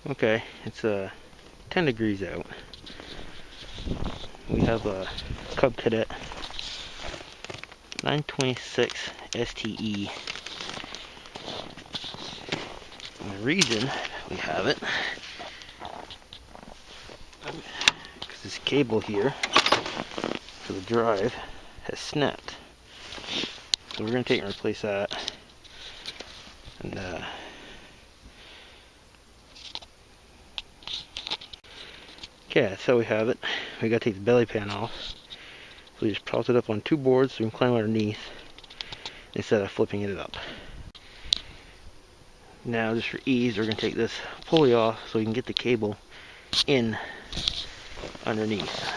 Okay, it's 10 degrees out. We have a Cub Cadet 926 STE. And the reason we have it, because this cable here for the drive has snapped. So we're going to take and replace that. And okay, that's how we have it. We got to take the belly pan off. So we just prop it up on 2 boards so we can climb underneath instead of flipping it up. Now, just for ease, we're going to take this pulley off so we can get the cable in underneath.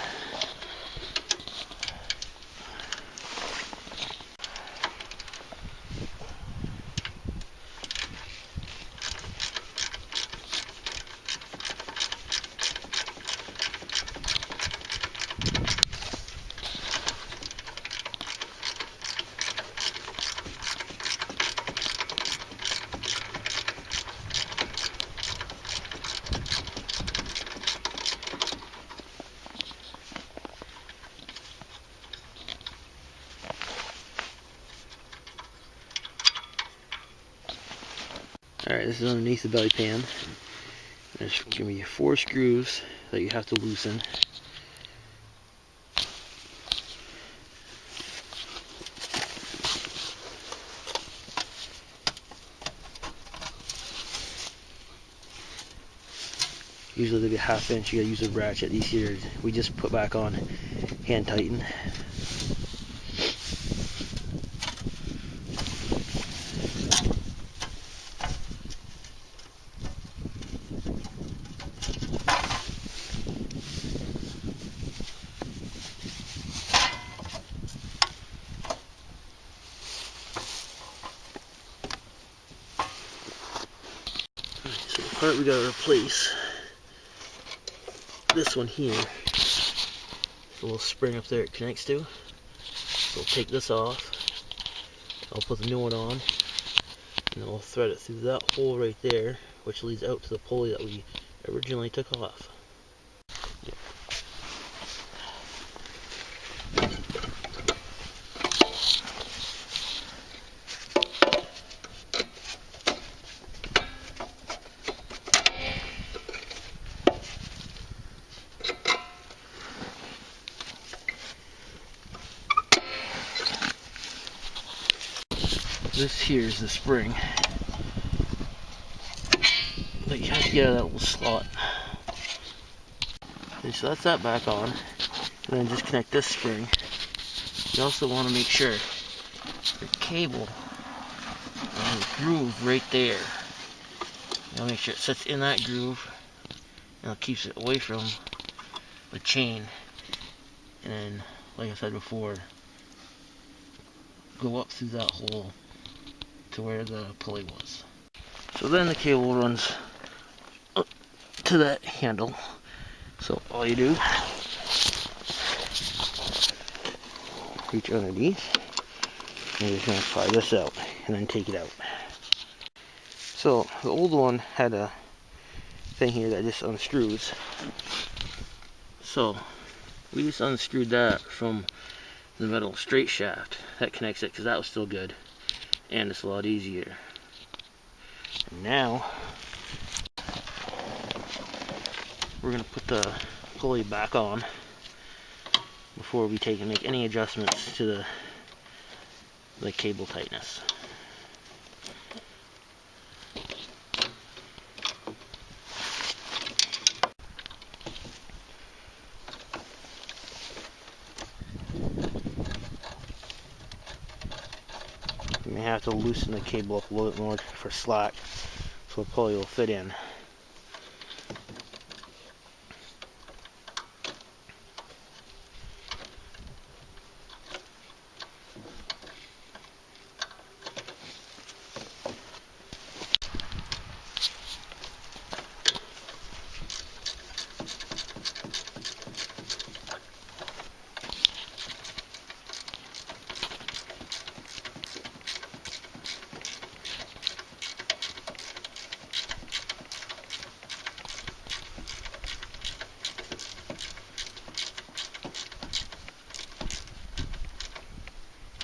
Alright, this is underneath the belly pan. There's going to be 4 screws that you have to loosen. Usually they'll be a 1/2 inch. You gotta use a ratchet. These here we just put back on, hand tighten. So the part we gotta replace, this one here, the little spring up there it connects to. So we'll take this off. I'll put the new one on, and then we'll thread it through that hole right there, which leads out to the pulley that we originally took off. This here is the spring that you have to get out of that little slot. Okay, so that's that back on. And then just connect this spring. You also want to make sure your cable has a groove right there. You want to make sure it sits in that groove, and it keeps it away from the chain. And then, like I said before, go up through that hole to where the pulley was. So then the cable runs up to that handle. So all you do, reach underneath, and you're just going to pry this out and then take it out. So the old one had a thing here that just unscrews. So we just unscrewed that from the metal straight shaft that connects it, because that was still good. And it's a lot easier. And now we're going to put the pulley back on before we take and make any adjustments to the cable tightness. You may have to loosen the cable up a little bit more for slack so the pulley will fit in.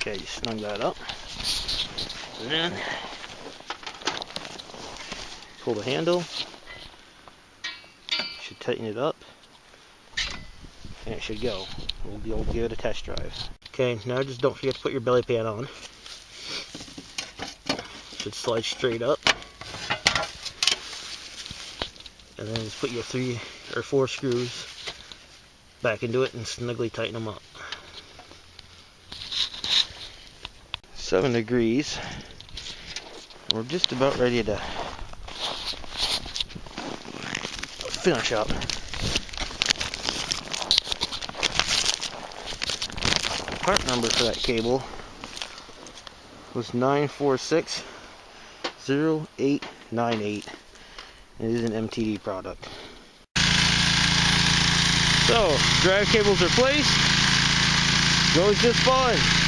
Okay, you snug that up. And then pull the handle. Should tighten it up. And it should go. We'll be able to give it a test drive. Okay, now just don't forget to put your belly pad on. Should slide straight up. And then just put your 3 or 4 screws back into it and snugly tighten them up. 7 degrees. We're just about ready to finish up. The part number for that cable was 9460898. It is an MTD product. So, drive cables are placed. Goes just fine.